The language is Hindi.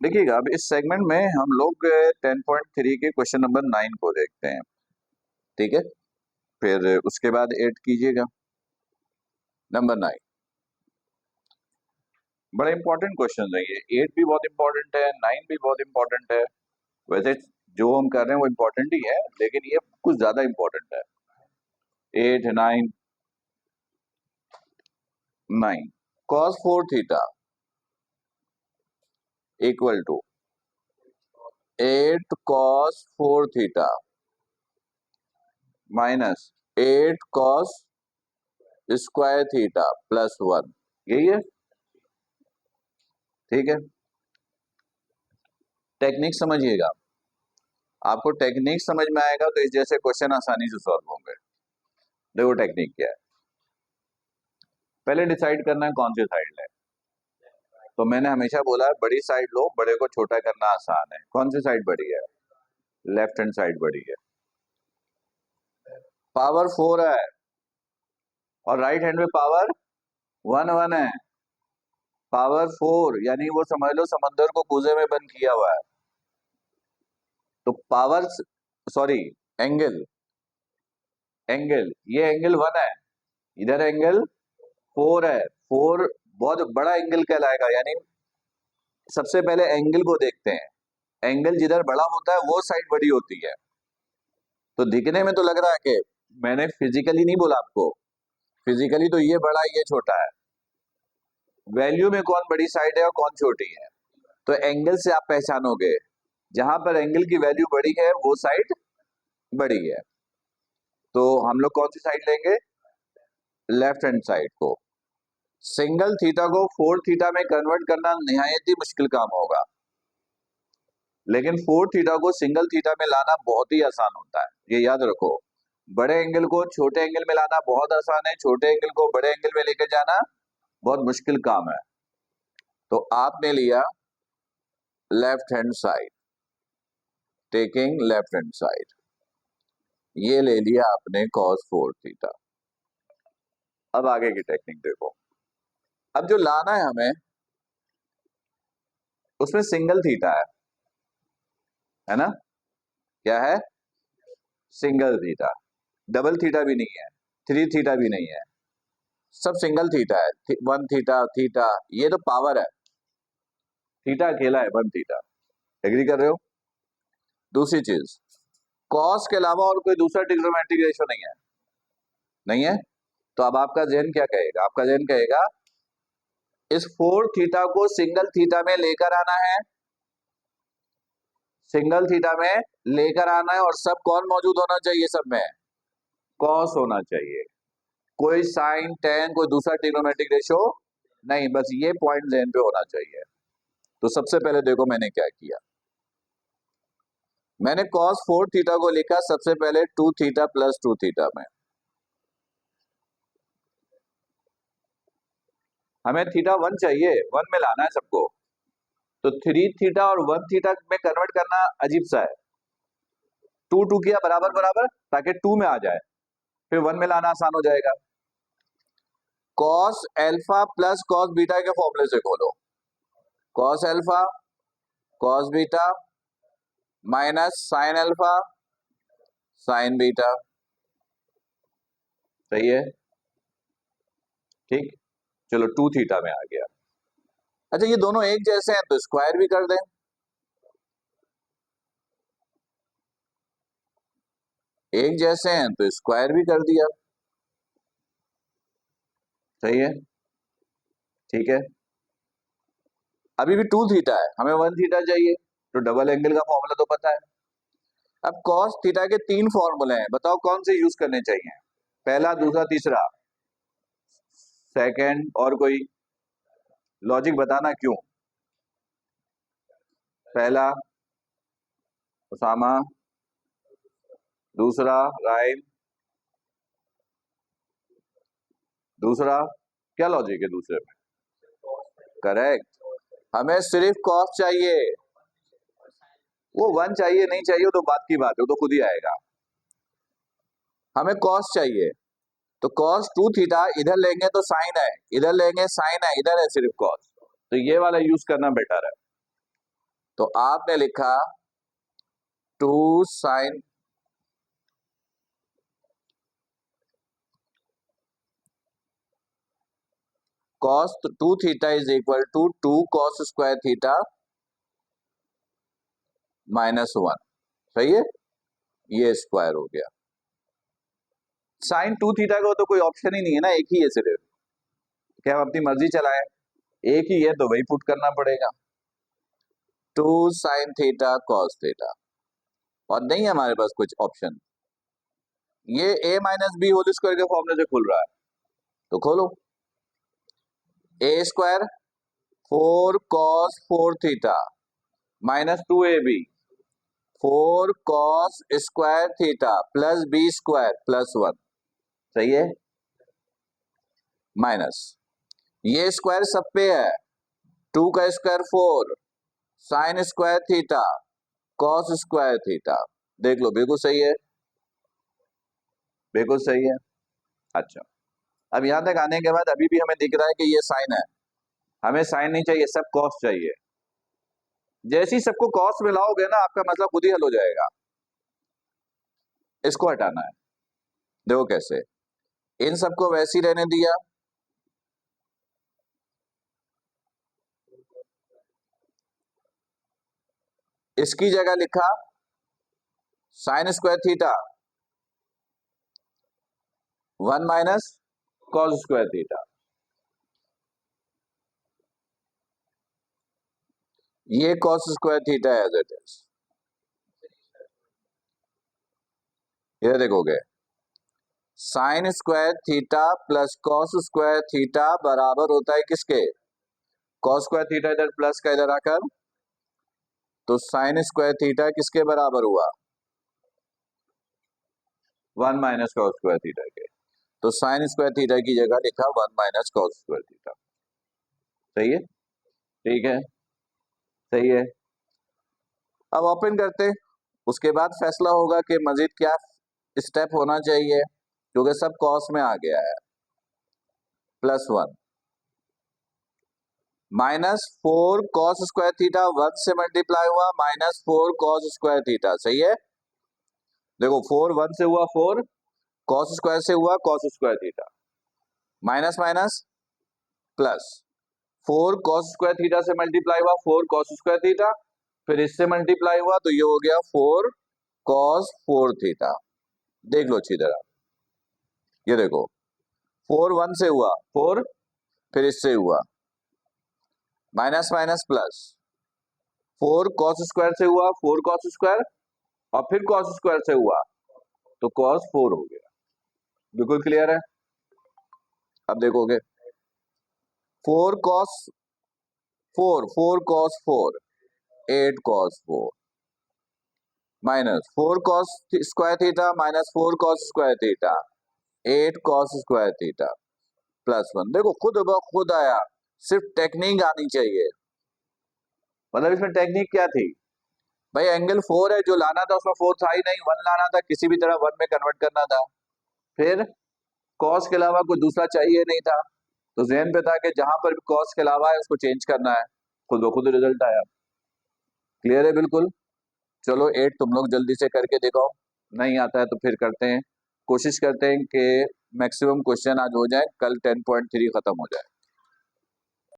देखिएगा, अब इस सेगमेंट में हम लोग 10.3 के क्वेश्चन नंबर 9 को देखते हैं। ठीक है, फिर उसके बाद 8 कीजिएगा। नंबर 9 बड़ा इंपॉर्टेंट क्वेश्चन है ये। 8 भी बहुत इंपॉर्टेंट है, 9 भी बहुत इंपॉर्टेंट है। वैसे जो हम कर रहे हैं वो इम्पोर्टेंट ही है, लेकिन ये कुछ ज्यादा इंपॉर्टेंट है। 8, 9, 9 cos 4 theta equal to 8 cos 4 theta minus 8 cos square theta plus 1, यही है। ठीक है, टेक्निक समझिएगा। आपको टेक्निक समझ में आएगा तो इस जैसे क्वेश्चन आसानी से सॉल्व होंगे। देखो टेक्निक क्या है, पहले डिसाइड करना है कौन सी साइड ले। तो मैंने हमेशा बोला है बड़ी साइड लो, बड़े को छोटा करना आसान है। कौन सी साइड बड़ी है? लेफ्ट हैंड साइड बड़ी है। पावर 4 है और राइट हैंड में पावर 1 है। पावर 4 यानी वो समझ लो समंदर को कूजे में बंद किया हुआ है। तो पावर, सॉरी, एंगल, एंगल, ये एंगल 1 है, इधर एंगल 4 है। 4 बहुत बड़ा एंगल कहलाएगा। यानी सबसे पहले एंगल को देखते हैं। एंगल जिधर बड़ा होता है वो साइड बड़ी होती है। तो दिखने में तो लग रहा है कि मैंने फिजिकली नहीं बोला आपको, फिजिकली तो ये बड़ा है ये छोटा है। वैल्यू में कौन बड़ी साइड है और कौन छोटी है, तो एंगल से आप पहचानोगे। जहां पर एंगल की वैल्यू बड़ी है वो साइड बड़ी है। तो हम लोग कौन सी साइड लेंगे? लेफ्ट हैंड साइड को। सिंगल थीटा को 4 थीटा में कन्वर्ट करना निहायत ही मुश्किल काम होगा, लेकिन 4 थीटा को सिंगल थीटा में लाना बहुत ही आसान होता है, ये याद रखो। बड़े एंगल को छोटे एंगल में लाना बहुत आसान है, छोटे एंगल को बड़े एंगल में लेकर जाना बहुत मुश्किल काम है। तो आपने लिया left hand side, taking left hand side, ये ले लिया आपने cos 4 थीटा। अब आगे की टेक्निक देखो। अब जो लाना है हमें उसमें सिंगल थीटा है ना? क्या है? Single theta. डबल थीटा भी नहीं है, 3 थीटा भी नहीं है, सब सिंगल थीटा है। 1 थीटा, थीटा, ये तो पावर है। थीटा अकेला है, 1 थीटा। एग्री कर रहे हो? दूसरी चीज, कॉस के अलावा और कोई दूसरा ट्रिग्नोमेट्रिक रेशियो नहीं है, नहीं है। तो अब आपका जेन क्या कहेगा? आपका जेन कहेगा इस 4 थीटा को सिंगल थीटा में लेकर आना है, सिंगल थीटा में लेकर आना है। और सब कौन मौजूद होना चाहिए? सब में कॉस होना चाहिए, कोई साइन, टेन, कोई दूसरा ट्रिग्नोमेट्रिक रेशियो नहीं, बस ये पॉइंट जेन पे होना चाहिए। तो सबसे पहले देखो मैंने क्या किया, मैंने cos 4 थीटा को लिखा सबसे पहले 2 थीटा प्लस 2 थीटा में। हमें थीटा 1 चाहिए, 1 में लाना है सबको। तो 3 थीटा और 1 थीटा में कन्वर्ट करना अजीब सा है। 2 2 किया बराबर बराबर ताकि 2 में आ जाए, फिर 1 में लाना आसान हो जाएगा। cos alpha plus cos beta के फॉर्मूले से खोलो। cos alpha cos beta minus sine alpha sign beta. सही है? ठीक, चलो 2 थीटा में आ गया। अच्छा, ये दोनों एक जैसे हैं तो स्क्वायर भी कर दें। एक जैसे हैं तो स्क्वायर भी कर दिया। सही है? ठीक है, अभी भी 2 थीटा है, हमें 1 थीटा चाहिए, तो डबल एंगल का फॉर्मूला तो पता है। अब cos थीटा के 3 फॉर्मूले हैं, बताओ कौन से यूज करने चाहिए? पहला, दूसरा, तीसरा, सेकंड, और कोई लॉजिक बताना क्यों? पहला उसामा, दूसरा राइम, दूसरा क्या लॉजिक है दूसरे में? करेक्ट, हमें सिर्फ cos चाहिए, वो 1 चाहिए नहीं चाहिए वो तो बात की बात है, वो तो खुद ही आएगा। हमें cos चाहिए, तो cos 2 थीटा इधर लेंगे तो साइन है, इधर लेंगे साइन है, इधर है सिर्फ cos। तो ये वाला यूज करना बेटर है। तो आपने लिखा 2 sine cos 2 theta is equal to 2 cos square theta -1। सही है, ये स्क्वायर हो गया। साइन 2 थीटा का तो कोई ऑप्शन ही नहीं है ना, एक ही है सिर्फ। क्या हम अपनी मर्जी चलाएं? एक ही है तो वही पुट करना पड़ेगा, 2 साइन थीटा कॉस थीटा। और नहीं है हमारे पास कुछ ऑप्शन। ये a minus B whole square के फॉर्मूले से खुल रहा है, तो खोलो। a square 4 cos 4 theta minus 2ab 4 cos square theta plus b square plus 1। सही है, माइनस ये स्क्वायर सब पे है, 2 का square 4 sign square theta cos square theta. देख लो, बिल्कुल सही है, बिल्कुल सही है। अच्छा, अब यहां तक आने के बाद अभी भी हमें दिख रहा है कि ये साइन है, हमें साइन नहीं चाहिए, सब कॉस चाहिए। जैसे ही सबको कॉस मिलाओगे ना, आपका मतलब खुद ही हल हो जाएगा। इसको हटाना है, देखो कैसे। इन सबको वैसे ही रहने दिया, इसकी जगह लिखा sine square theta 1 minus cos square theta. ये cos square theta as it is. ये देखोगे, sine square theta plus cos square theta बराबर होता है किसके? कॉस स्क्वायर थीटा इधर प्लस का इधर आकर, तो साइन स्क्वायर थीटा किसके बराबर हुआ? 1 माइनस कॉस स्क्वायर थीटा के। तो साइन स्क्वायर थीटा की जगह लिखा 1 माइनस कॉस स्क्वायर थीटा। सही है, ठीक है, सही है। अब ओपन करते, उसके बाद फैसला होगा कि मजीद क्या स्टेप होना चाहिए, क्योंकि सब कॉस में आ गया है। +1 -4 कॉस स्क्वायर थीटा 1 से मल्टीप्लाई हुआ -4 कॉस स्क्वायर थीटा। सही है, देखो 4 1 से हुआ 4, कॉस स्क्वायर से हुआ cos square theta, minus minus plus 4 cos square theta से मल्टीप्लाई हुआ 4 कॉस स्क्वायर थीटा, फिर इससे मल्टीप्लाई हुआ तो ये हो गया 4 कॉस 4 थीटा। देख लो अच्छी तरह, ये देखो 4 1 से हुआ 4, फिर इससे हुआ minus minus plus 4 cos square से हुआ 4 कॉस स्क्वायर, और फिर कॉस स्क्वायर से हुआ तो कॉस 4 हो गया। बिल्कुल क्लियर है। अब देखोगे 4 cos 4 cos 4 8 cos 4 minus 4 cos square theta minus 4 cos square theta 8 cos square theta +1। देखो खुद ब खुद आया, सिर्फ टेक्निक आनी चाहिए। मतलब इसमें टेक्निक क्या थी भाई? एंगल 4 है, जो लाना था उसमें 4 था ही नहीं, 1 लाना था, किसी भी तरह 1 में कन्वर्ट करना था। फिर कॉस के अलावा कोई दूसरा चाहिए नहीं था, तो जहन पे था कि जहां पर भी कॉस के अलावा है उसको चेंज करना है। खुद ब खुद रिजल्ट आया। क्लियर है बिल्कुल। चलो 8 तुम लोग जल्दी से करके दिखाओ, नहीं आता है तो फिर करते हैं, कोशिश करते हैं कि मैक्सिमम क्वेश्चन आज हो जाए, कल 10.3 खत्म हो जाए।